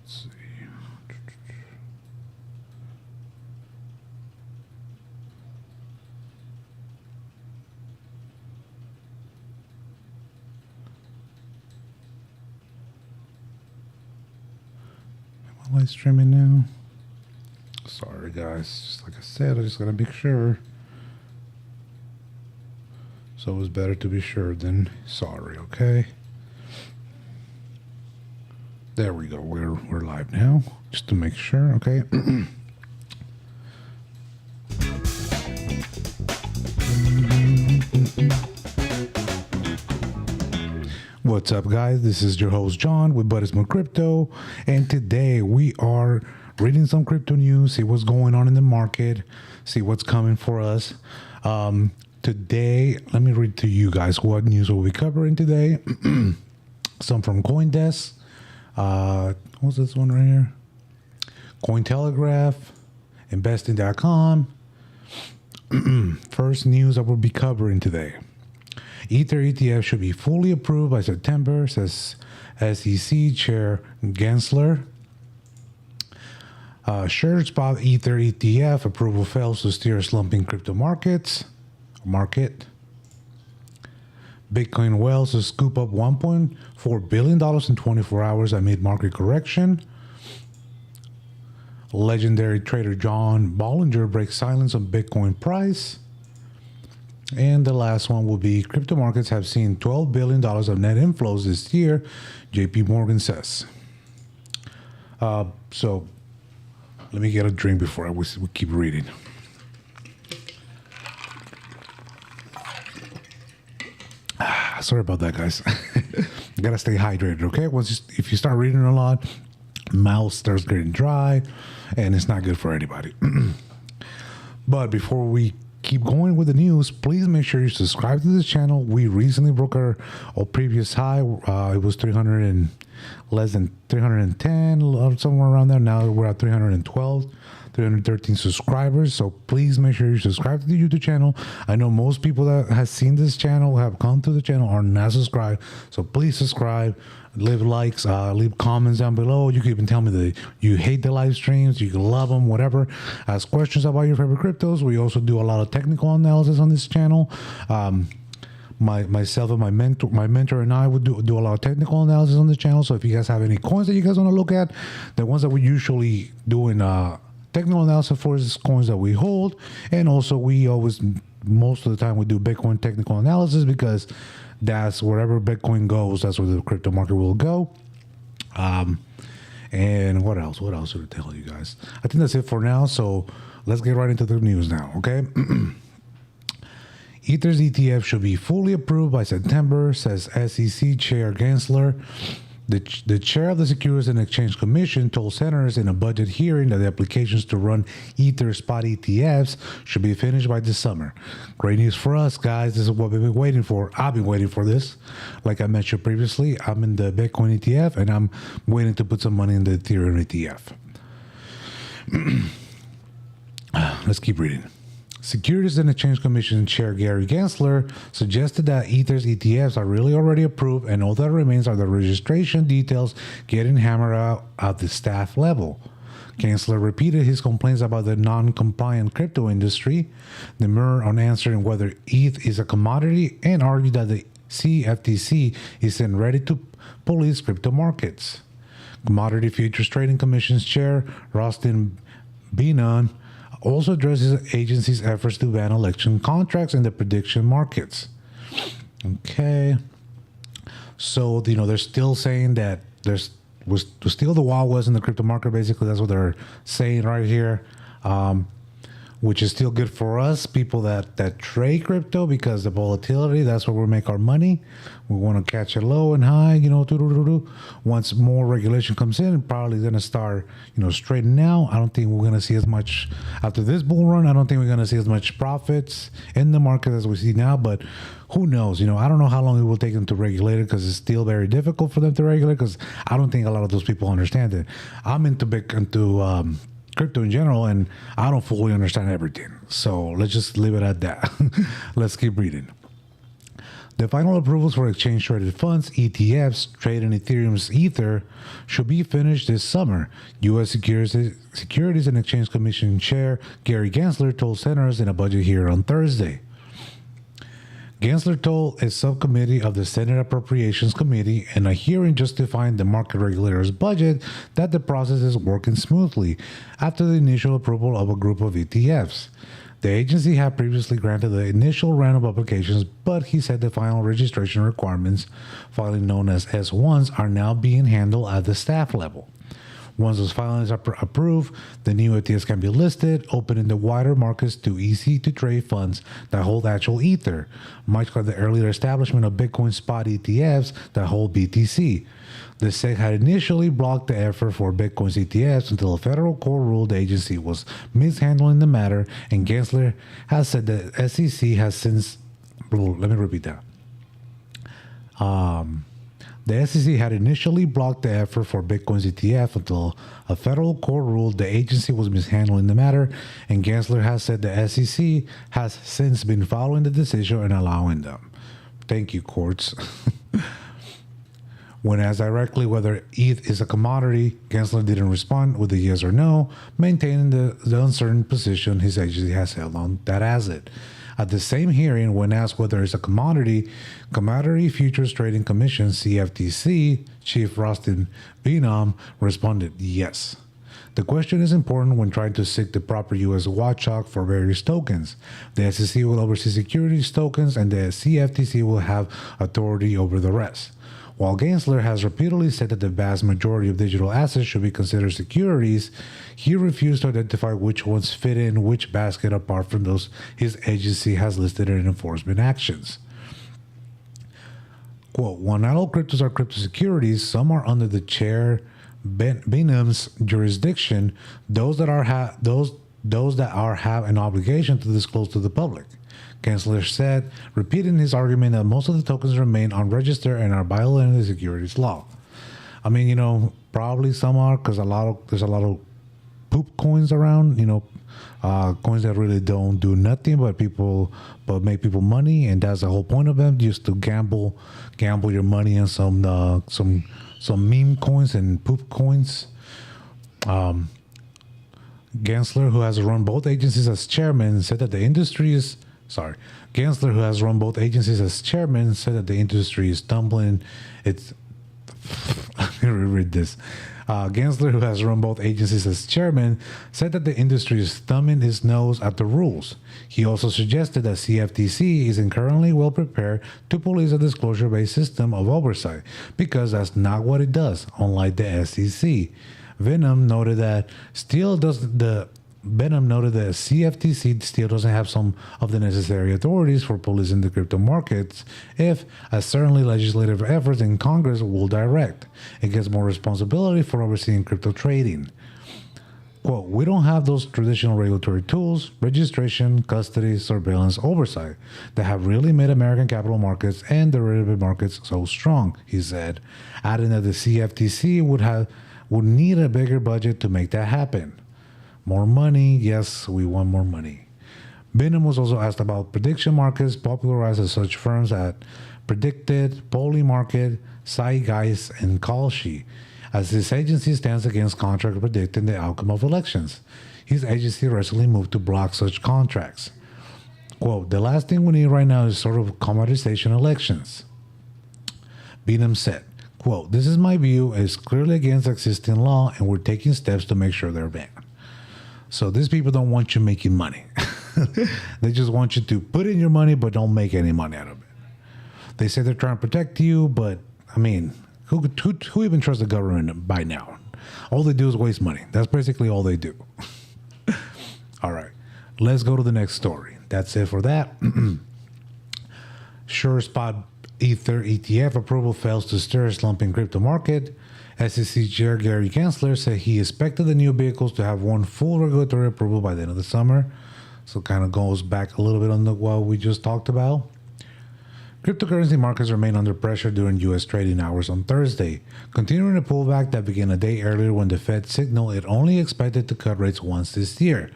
Let's see. Am I live streaming now? Sorry, guys. Just like I said, I just gotta make sure. So it's better to be sure than sorry, okay? There we go. We're live now, just to make sure, okay? What's up, guys? This is your host John with Buddies Crypto, and today we are reading some crypto news, see what's going on in the market, see what's coming for us. Today, let me read to you guys what news we'll be covering today. Some from CoinDesk. What's this one right here? Cointelegraph, investing.com. First news I will be covering today. Ether ETF should be fully approved by September, says SEC Chair Gensler. Sure spot Ether ETF approval fails to steer slumping crypto market. Bitcoin whales to scoop up $1.4 billion in 24 hours amid market correction. Legendary trader John Bollinger breaks silence on Bitcoin price. And the last one will be crypto markets have seen $12 billion of net inflows this year, JP Morgan says. So let me get a drink before we keep reading. Sorry about that, guys. You gotta stay hydrated, okay? If you start reading a lot, mouth starts getting dry, and it's not good for anybody. But before we keep going with the news, please make sure you subscribe to this channel. We recently broke our previous high. It was 300 and less than 310, somewhere around there. Now we're at 312. 313 subscribers, so please make sure you subscribe to the YouTube channel. I know most people that have seen this channel, have come to the channel, are not subscribed, so please subscribe, leave likes, leave comments down below. You can even tell me that you hate the live streams, you can love them, whatever. Ask questions about your favorite cryptos. We also do a lot of technical analysis on this channel. Myself and my mentor and I would do a lot of technical analysis on the channel. So if you guys have any coins that you guys want to look at, the ones that we usually do in technical analysis for is coins that we hold, and also we always, most of the time, we do Bitcoin technical analysis because that's wherever Bitcoin goes, that's where the crypto market will go. And what else? What else should I tell you guys? I think that's it for now. So let's get right into the news now. Okay. Ether's ETF should be fully approved by September, says SEC Chair Gensler. The chair of the Securities and Exchange Commission told senators in a budget hearing that the applications to run Ether spot ETFs should be finished by this summer. Great news for us, guys. This is what we've been waiting for. I've been waiting for this. Like I mentioned previously, I'm in the Bitcoin ETF, and I'm waiting to put some money in the Ethereum ETF. Let's keep reading. Securities and Exchange Commission Chair Gary Gensler suggested that Ether's ETFs are really already approved, and all that remains are the registration details getting hammered out at the staff level. Gensler repeated his complaints about the non-compliant crypto industry, demurred on answering whether ETH is a commodity, and argued that the CFTC isn't ready to police crypto markets. Commodity Futures Trading Commission's Chair Rustin Benon also addresses the agency's efforts to ban election contracts in the prediction markets. Okay. So, they're still saying that was still the Wild West in the crypto market. Basically, that's what they're saying right here, which is still good for us, people that trade crypto, because the volatility, that's where we make our money. We want to catch it low and high, Once more regulation comes in, probably going to start, straightening out. I don't think we're going to see as much after this bull run. I don't think we're going to see as much profits in the market as we see now, but who knows? I don't know how long it will take them to regulate it, because it's still very difficult for them to regulate, because I don't think a lot of those people understand it. I'm into crypto in general, and I don't fully understand everything. So let's just leave it at that. Let's keep reading. The final approvals for exchange-traded funds, ETFs, trading Ethereum's Ether, should be finished this summer, U.S. Securities and Exchange Commission Chair Gary Gensler told senators in a budget hearing on Thursday. Gensler told a subcommittee of the Senate Appropriations Committee in a hearing justifying the market regulator's budget that the process is working smoothly after the initial approval of a group of ETFs. The agency had previously granted the initial round of applications, but he said the final registration requirements, filing known as S1s, are now being handled at the staff level. Once those filings are approved, the new ETFs can be listed, opening the wider markets to easy-to-trade funds that hold actual Ether, much like the earlier establishment of Bitcoin spot ETFs that hold BTC. The SEC had initially blocked the effort for Bitcoin's ETFs until a federal court ruled the agency was mishandling the matter, and Gensler has said the SEC has since... Let me repeat that. The SEC had initially blocked the effort for Bitcoin's ETF until a federal court ruled the agency was mishandling the matter, and Gensler has said the SEC has since been following the decision and allowing them. Thank you, courts. When asked directly whether ETH is a commodity, Gensler didn't respond with a yes or no, maintaining the uncertain position his agency has held on that asset. At the same hearing, when asked whether it's a commodity, Commodity Futures Trading Commission (CFTC) Chief Rustin Beanham responded yes. The question is important when trying to seek the proper U.S. watchdog for various tokens. The SEC will oversee securities tokens, and the CFTC will have authority over the rest. While Gensler has repeatedly said that the vast majority of digital assets should be considered securities, he refused to identify which ones fit in which basket apart from those his agency has listed in enforcement actions. Quote, while not all cryptos are crypto securities, some are under the Chair Beanham's jurisdiction. Those that are have an obligation to disclose to the public. Gensler said, repeating his argument that most of the tokens remain unregistered and are violating the securities law. I mean, probably some are, because there's a lot of poop coins around, coins that really don't do nothing but make people money, and that's the whole point of them, just to gamble your money on some meme coins and poop coins. Gensler, who has run both agencies as chairman, said that the industry is Gensler, who has run both agencies as chairman, said that the industry is tumbling. Let me reread this. Gensler, who has run both agencies as chairman, said that the industry is thumbing its nose at the rules. He also suggested that CFTC isn't currently well prepared to police a disclosure-based system of oversight because that's not what it does, unlike the SEC. Beanham noted that CFTC still doesn't have some of the necessary authorities for policing the crypto markets if, as certainly legislative efforts in Congress will direct, it gets more responsibility for overseeing crypto trading. Quote, we don't have those traditional regulatory tools, registration, custody, surveillance, oversight that have really made American capital markets and derivative markets so strong, he said, adding that the CFTC would need a bigger budget to make that happen. More money, yes, we want more money. Beanham was also asked about prediction markets popularized as such firms as Predicted, Polymarket, Zeitgeist, and Kalshi, as his agency stands against contract predicting the outcome of elections. His agency recently moved to block such contracts. Quote, the last thing we need right now is sort of commoditization elections. Beanham said, quote, this is my view, it's clearly against existing law and we're taking steps to make sure they're banned. So these people don't want you making money. They just want you to put in your money, but don't make any money out of it. They say they're trying to protect you, but I mean, who even trusts the government by now? All they do is waste money. That's basically all they do. All right, let's go to the next story. That's it for that. Sure spot Ether ETF approval fails to stir a slumping crypto market. SEC Chair Gary Gensler said he expected the new vehicles to have one full regulatory approval by the end of the summer. So kind of goes back a little bit on what we just talked about. Cryptocurrency markets remain under pressure during U.S. trading hours on Thursday, continuing a pullback that began a day earlier when the Fed signaled it only expected to cut rates once this year.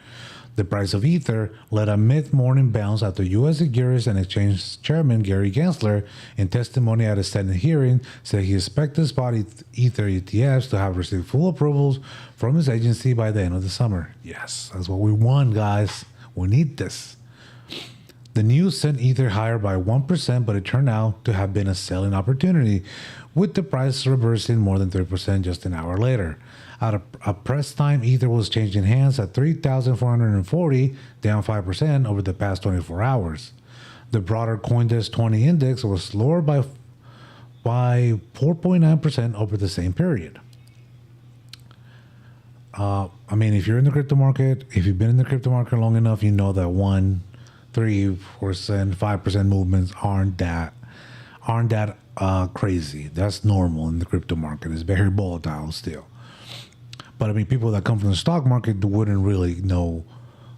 The price of Ether led a mid-morning bounce after U.S. Securities and Exchange Chairman Gary Gensler, in testimony at a Senate hearing, said he expected spot Ether ETFs to have received full approvals from his agency by the end of the summer. Yes, that's what we want, guys. We need this. The news sent Ether higher by 1%, but it turned out to have been a selling opportunity, with the price reversing more than 3% just an hour later. At a press time, Ether was changing hands at 3,440, down 5% over the past 24 hours. The broader CoinDesk 20 index was lower by 4.9% over the same period. I mean, if you're in the crypto market, if you've been in the crypto market long enough, you know that 1%, 3%, 5% movements aren't that crazy. That's normal in the crypto market. It's very volatile still. But I mean, people that come from the stock market wouldn't really know,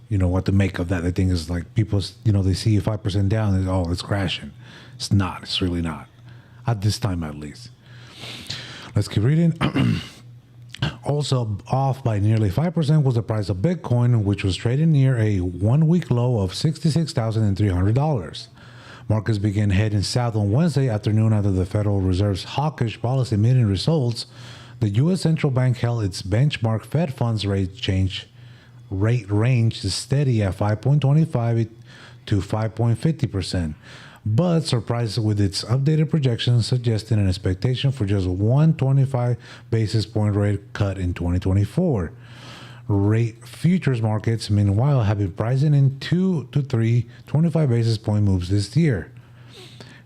what to make of that. The thing is, like, people, they see 5% down, and it's crashing. It's not. It's really not. At this time, at least. Let's keep reading. Also off by nearly 5% was the price of Bitcoin, which was trading near a one-week low of $66,300. Markets began heading south on Wednesday afternoon after the Federal Reserve's hawkish policy meeting results. The U.S. Central Bank held its benchmark Fed funds rate range steady at 5.25 to 5.50%, but surprised with its updated projections, suggesting an expectation for just one 25 basis point rate cut in 2024. Futures markets, meanwhile, have been pricing in 2 to 3 25 basis point moves this year.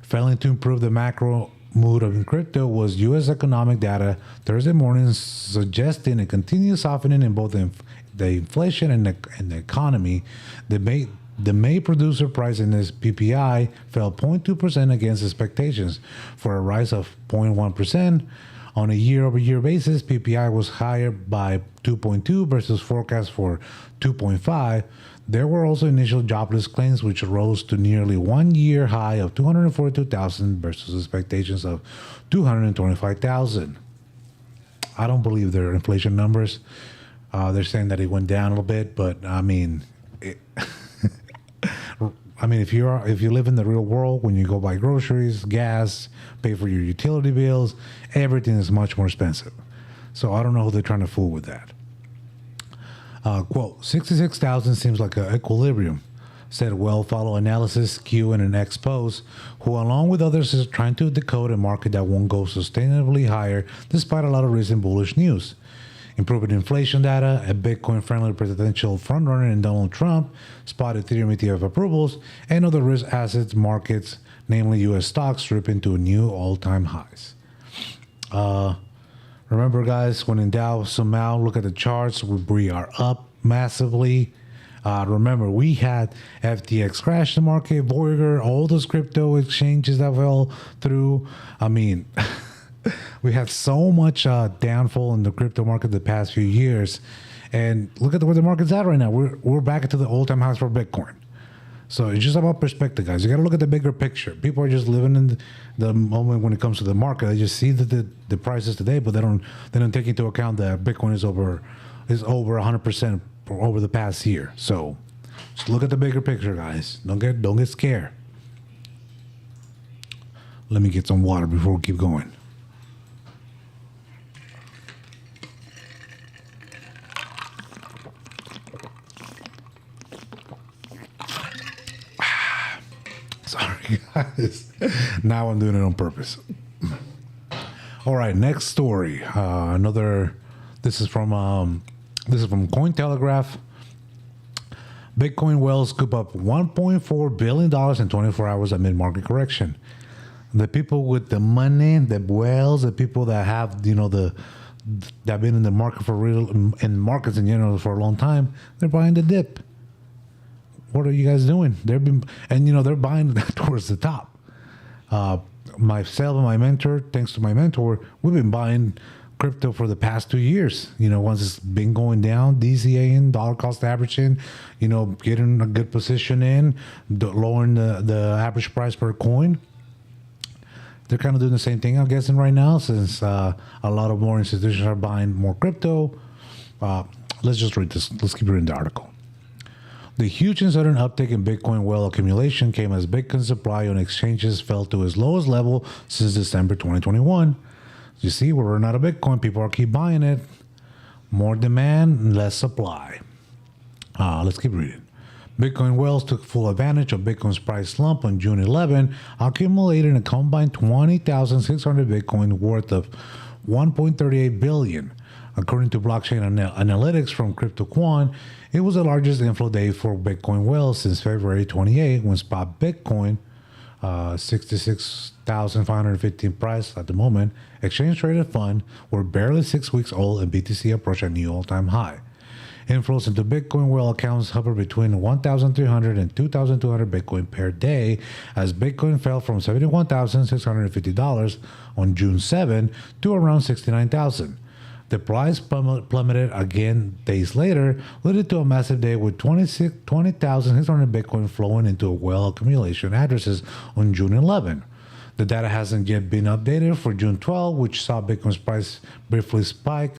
Failing to improve the macro mood of crypto was U.S. economic data Thursday morning, suggesting a continued softening in both the inflation and the economy. The May producer price index (PPI) fell 0.2% against expectations, for a rise of 0.1%. On a year-over-year basis, PPI was higher by 2.2 versus forecast for 2.5. There were also initial jobless claims, which rose to nearly one-year high of 242,000 versus expectations of 225,000. I don't believe their inflation numbers. They're saying that it went down a little bit, but I mean, if you live in the real world, when you go buy groceries, gas, pay for your utility bills, everything is much more expensive. So I don't know who they're trying to fool with that. Quote, 66,000 seems like an equilibrium, said well-followed analysis Q in an X post, who along with others is trying to decode a market that won't go sustainably higher despite a lot of recent bullish news. Improving inflation data, a Bitcoin-friendly presidential frontrunner in Donald Trump, spot Ethereum ETF approvals, and other risk assets markets, namely U.S. stocks, ripping to new all-time highs. Remember, guys, when in doubt, somehow look at the charts. We are up massively. Remember, we had FTX crash the market, Voyager, all those crypto exchanges that fell through. I mean, we had so much downfall in the crypto market the past few years. And look at where the market's at right now. We're back to the all-time highs for Bitcoin. So it's just about perspective, guys. You got to look at the bigger picture. People are just living in the moment when it comes to the market. They just see the prices today, but they don't take into account that Bitcoin is over 100% over the past year. So just look at the bigger picture, guys. Don't get scared. Let me get some water before we keep going. Sorry, guys. Now I'm doing it on purpose. All right, next story. This is from Cointelegraph. Bitcoin whales scoop up $1.4 billion in 24 hours amid market correction. The people with the money, the whales, the people that have, that have been in the market in markets in general for a long time, they're buying the dip. What are you guys doing? They're buying towards the top. Myself and my mentor, thanks to my mentor, we've been buying crypto for the past 2 years. Once it's been going down, DCAing, dollar cost averaging, getting a good position in, lowering the average price per coin. they're kind of doing the same thing, I'm guessing, right now, since a lot of more institutions are buying more crypto. Let's just read this. Let's keep reading the article. The huge and sudden uptick in Bitcoin whale accumulation came as Bitcoin supply on exchanges fell to its lowest level since December 2021. You see, we're running out of Bitcoin. People are keep buying it. More demand, less supply. Let's keep reading. Bitcoin whales took full advantage of Bitcoin's price slump on June 11, accumulating a combined 20,600 Bitcoin worth of 1.38 billion. According to blockchain analytics from CryptoQuant, it was the largest inflow day for Bitcoin whales since February 28, when spot Bitcoin, 66,515 price at the moment, exchange traded fund, were barely 6 weeks old and BTC approached a new all-time high. Inflows into Bitcoin whale accounts hover between 1,300 and 2,200 Bitcoin per day, as Bitcoin fell from $71,650 on June 7 to around $69,000. The price plummeted again days later, leading to a massive day with 20,600 Bitcoin flowing into whale accumulation addresses on June 11. The data hasn't yet been updated for June 12, which saw Bitcoin's price briefly spike